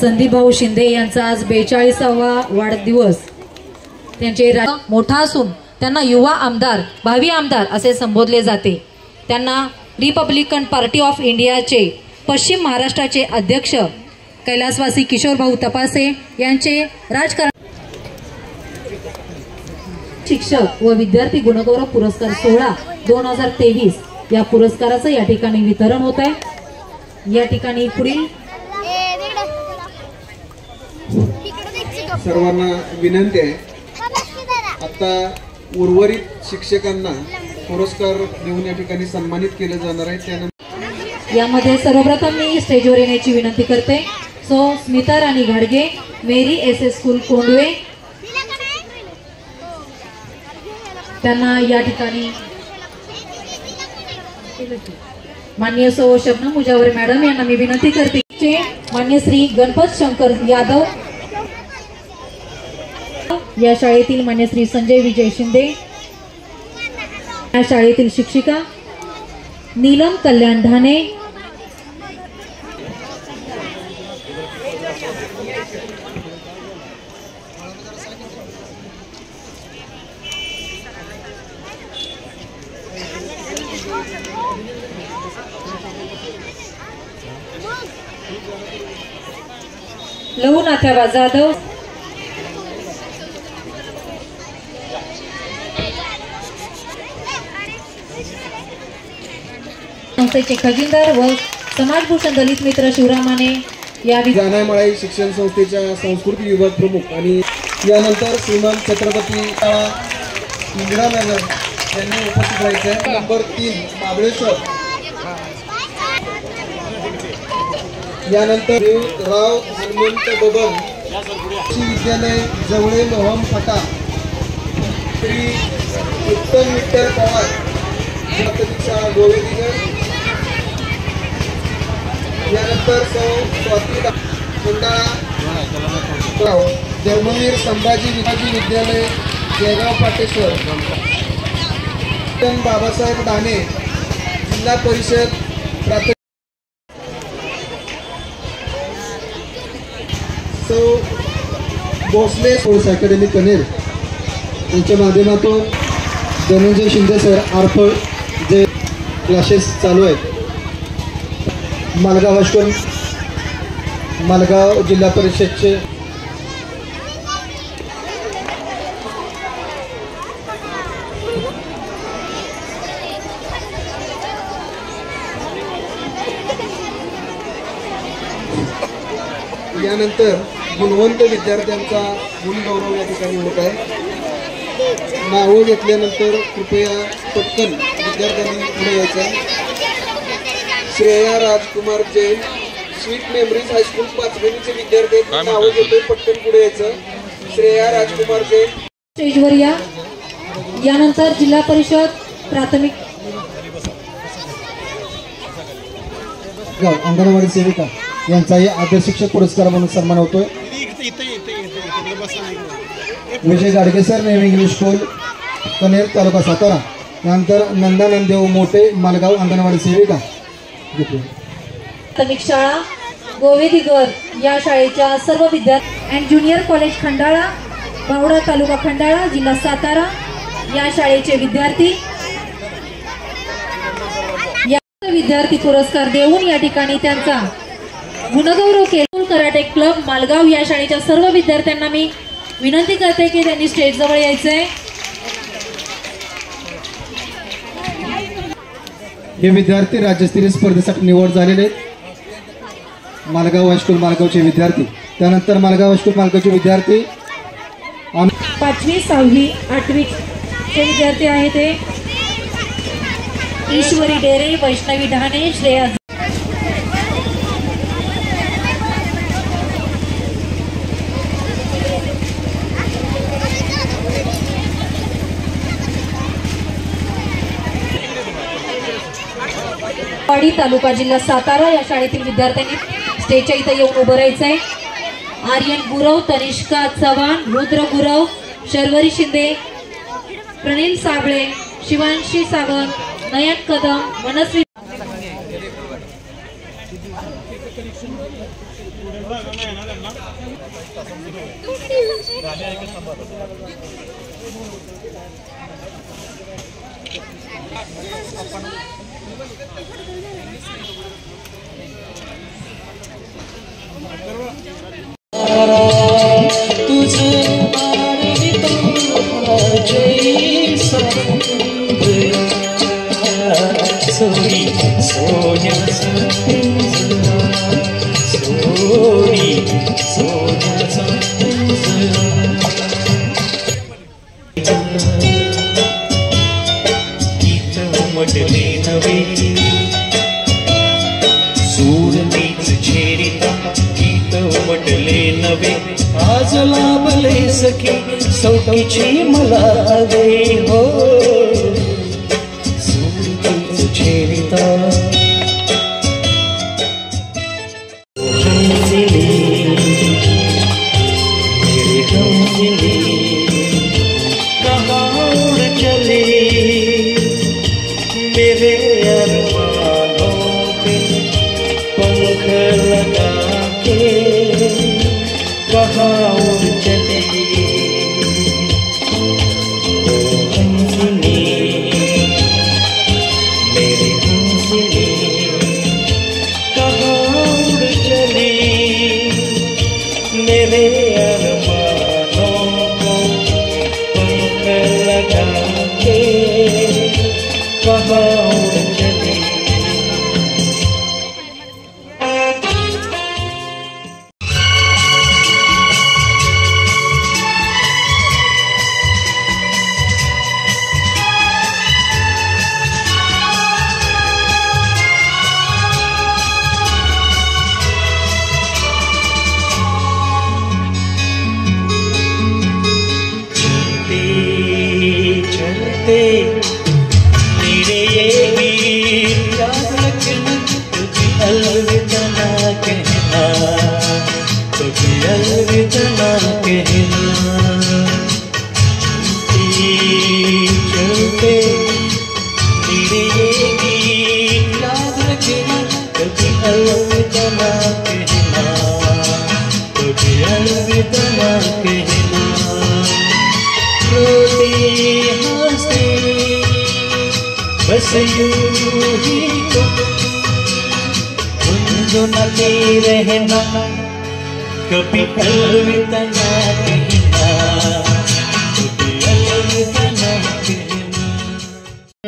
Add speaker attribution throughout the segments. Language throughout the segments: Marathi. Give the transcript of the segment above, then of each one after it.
Speaker 1: संदीपभाऊ शिंदे यांचा आज 42वा वाढदिवस। त्यांचे मोठा असून त्यांना युवा आमदार, भावी आमदार असे संबोधले जाते। त्यांना रिपब्लिकन पार्टी ऑफ इंडियाचे पश्चिम महाराष्ट्राचे अध्यक्ष कैलासवासी किशोरभाऊ तपासे यांचे राजकारण शिक्षक व विद्यार्थी गुणगौरव पुरस्कार सोहळा 2023 या पुरस्काराचं या ठिकाणी वितरण होत आहे। या ठिकाणी पुढील
Speaker 2: सर्वांना विनंती आहे, आता उर्वरित शिक्षकांना पुरस्कार देऊन या ठिकाणी सन्मानित केले जाणार आहे। त्यानंतर
Speaker 1: यामध्ये सर्वप्रथम मी स्टेजवर येण्याची विनंती करते। सो स्मिता राणी घाडगे, मेरी एसएस स्कूल कोंडवे, त्यांना या ठिकाणी माननीय सो शबनम मुजावर मॅडम यांना मी विनंती करते। मान्य श्री गणपत शंकर यादव या शाळेतील मान्य श्री संजय विजय शिंदे, या शाळेतील शिक्षिका नीलम कल्याण ढाणे, लहू नाथ्याबा जाधव, संस्थेचे खजिनदार व समाजभूषण दलित मित्र शिवराम माने, या
Speaker 2: जानामाळी शिक्षण संस्थेच्या संस्कृती विभाग प्रमुख आणि यानंतर श्रीमान छत्रपती इंदिरानगर यांनी उपस्थित राहायचे आहे। नंबर 3 महाबळेश्वर, यानंतर राव हनुमंत बबन विद्यालय जवळे लोहम फटा, श्री उत्तम विठ्ठल पवार प्राथमिक शाळा गोवेदीगर, यानंतर स्वाती खंडाळा धर्मवीर संभाजी विद्यालय जयगाव पाटेश्वर, बाबासाहेब दाने जिल्हा परिषद प्राथमिक, भोसले स्पोर्ट्स अकॅडमी कनेर यांच्या माध्यमातून धनंजय शिंदे सर आरफळ जे क्लासेस चालू आहेत। मालगाव हायस्कूल मालगाव जिल्हा परिषदचे यानंतर गुणवंत विद्यार्थ्यांचा गुणगौरव या ठिकाणी होत आहे। नावं घेतल्यानंतर कृपया पटकन विद्यार्थ्यांनी पुढे यायचं। श्रेया राजकुमार जैन, स्वीट मेमरीज हायस्कूल 5वीचे विद्यार्थी नावं घेतोय, पटकन पुढे यायचं। श्रेया राजकुमार जैन
Speaker 1: स्टेजवर या। यानंतर जिल्हा परिषद प्राथमिक
Speaker 2: अंगणवाडी सेविका यांचाही आदर्श शिक्षक पुरस्कार म्हणून सन्मान होतोय। Vijay Gadge sir, navy English school Kaner taluka Satara, यानंतर नंदा नंदेव मोठे मालगाव अंगणवाडी सेविका,
Speaker 1: प्राथमिक शाळा गोवेदीगर या शाळेच्या सर्व विद्यार्थी and junior college Khandala Bawada taluka Khandala जिल्हा सातारा या शाळेचे विद्यार्थी विद्यार्थी पुरस्कार देऊन या ठिकाणी त्यांचा गुणगौरव केला। कराटे क्लब मालगाव या शाळेच्या सर्व विद्यार्थ्यांना मी विनंती करते की त्यांनी स्टेज जवळ यायचंय।
Speaker 2: हे विद्यार्थी राज्यस्तरीय स्पर्धेसाठी निवड झालेले आहेत। मालगाव हायस्कूल मालगावचे विद्यार्थी, त्यानंतर मालगाव हायस्कूल मालगावचे विद्यार्थी
Speaker 1: 5वी 6वी 8वी चे विद्यार्थी आहेत ते ईश्वरी डेरे, वैष्णवी ढाणे, श्रेया वाडी तालुका जिल्हा सातारा या शाळेतील विद्यार्थ्यांनी स्टेजच्या इथे येऊन उभं राहायचंय। आर्यन गुरव, तनिष्का चव्हाण, रुद्र गुरव, शर्वरी शिंदे, प्रणील साबळे, शिवांशी सावंत, नयन कदम, मनस्वी
Speaker 3: आज लाभले सखी सौकीची मला हवे हो सूरतीच छेडिता हमजिली मेरे हमजिली कहाँ उड़ चले मेरे अरमानों पे पंख लगा के कहाँ उड़ चले ओ हमजिली मेरे हमजिली कहाँ उड़ चली मेरे अरमानों को पंख लगा के कहाँ उड़ चली। चलते मेरे ये वीर याद रखना तुझे अलविदा ना कहना तुझे अलविदा ना कहना चलते मेरे ये वीर याद रखना तुझे अलविदा ना कहना तुझे अलविदा ना कहना रोते हंसते बस यूं ही तो गुनगुनाते रहना कभी अलविदा ना कहना कभी अलविदा ना कहना।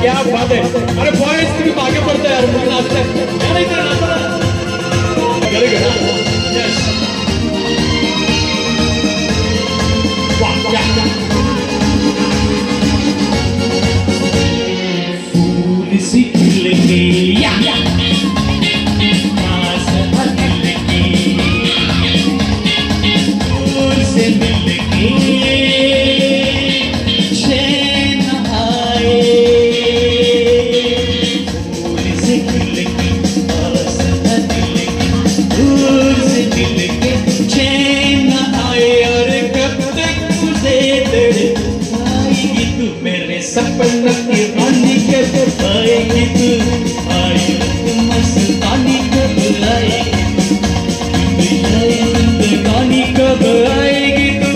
Speaker 4: क्या बात है। अरे बॉयज तुम्ही मागे पडताय यार,
Speaker 3: दूर से दिल के चैन न आए और कब तक तुझे तड़पाएगी तू मेरे सपनों की रानी कब आएगी तू आई मस्तानी कब लाएगी जिंदगानी कब आएगी तू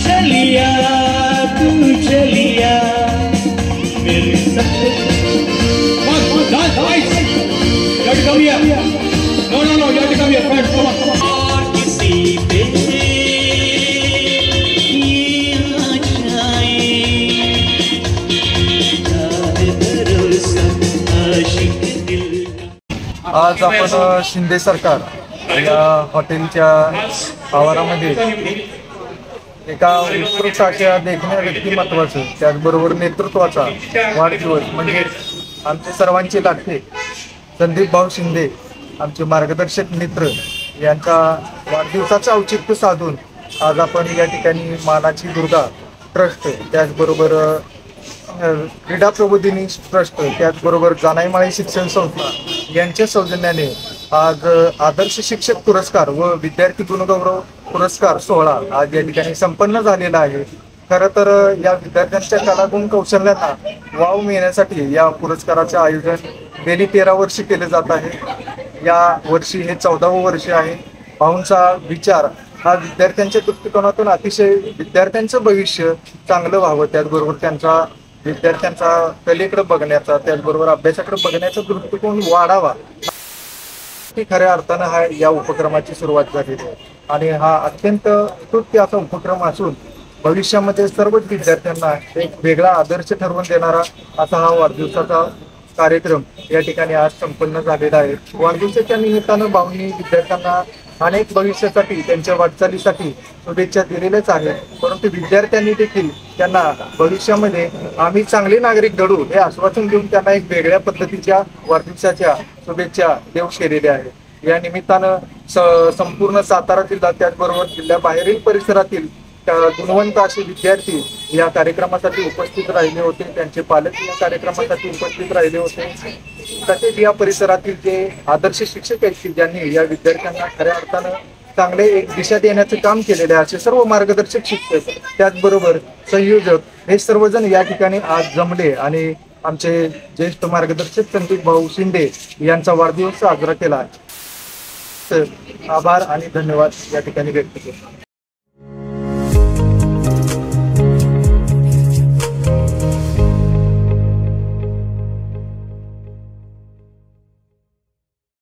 Speaker 3: चलिया मेरे सपने come here. No, you have to come here, friend. Come on. और किसी पे ये आशाएं, भरोसा आशिक दिल का।
Speaker 4: आज आपण शिंदे सरकार या हॉटेलच्या आवारामध्ये एका उत्कृष्ट अशा देखण्या व्यक्तिमत्वाचं त्याचबरोबर नेतृत्वाचा वाढदिवस म्हणजे आमचे सर्वांचे लाडके संदीप भाऊ शिंदे आमचे मार्गदर्शक मित्र यांचा वाढदिवसाचं औचित्य साधून आज आपण या ठिकाणी मानाची दुर्गा ट्रस्ट त्याचबरोबर क्रीडा प्रबोधिनी ट्रस्ट त्याचबरोबर जानाईमाळी शिक्षण संस्था यांच्या सौजन्याने आज आदर्श शिक्षक पुरस्कार व विद्यार्थी गुणगौरव पुरस्कार सोहळा आज या ठिकाणी संपन्न झालेला आहे। खरं तर या विद्यार्थ्यांच्या कलागुण कौशल्यांना वाव मिळण्यासाठी या पुरस्काराचे आयोजन गेली 13 वर्षे केले जात आहे। या वर्षी हे 14वे वर्ष आहे। भाऊंचा विचार हा विद्यार्थ्यांच्या दृष्टिकोनातून अतिशय विद्यार्थ्यांचं भविष्य चांगलं व्हावं त्याचबरोबर विद्यार्थ्यांचा कलेकडे बघण्याचा त्याचबरोबर अभ्यासाकडे बघण्याचा दृष्टिकोन वाढावा ही खऱ्या अर्थानं हा या उपक्रमाची सुरुवात झालेली आहे आणि हा अत्यंत स्तुत्य असा उपक्रम असून भविष्यामध्ये सर्वच विद्यार्थ्यांना एक वेगळा आदर्श ठरवून देणारा असा हा वाढदिवसाचा कार्यक्रम या ठिकाणी आज संपन्न झालेला आहे। वाढदिवसाच्या निमित्तानं भाऊंनी विद्यार्थ्यांना अनेक भविष्यासाठी त्यांच्या वाटचालीसाठी शुभेच्छा दिलेल्याच आहेत, परंतु विद्यार्थ्यांनी देखील त्यांना भविष्यामध्ये आम्ही चांगले नागरिक घडू हे आश्वासन देऊन त्यांना एक वेगळ्या पद्धतीच्या वाढदिवसाच्या शुभेच्छा देऊ केलेल्या आहेत। या निमित्तानं संपूर्ण सातारा जिल्हा त्याचबरोबर जिल्ह्याबाहेरील परिसरातील गुणवंत असे विद्यार्थी या कार्यक्रमासाठी उपस्थित राहिले होते, त्यांचे पालक या कार्यक्रमासाठी उपस्थित राहिले होते। तसेच या परिसरातील जे आदर्श शिक्षक आहेत ज्यांनी या विद्यार्थ्यांना खऱ्या अर्थानं चांगले एक दिशा देण्याचे काम केलेले आहे असे सर्व मार्गदर्शक शिक्षक त्याचबरोबर संयोजक हे सर्वजण या ठिकाणी आज जमले आणि आमचे ज्येष्ठ मार्गदर्शक संदीप भाऊ शिंदे यांचा वाढदिवस साजरा केला। आभार आणि धन्यवाद या ठिकाणी व्यक्त केले।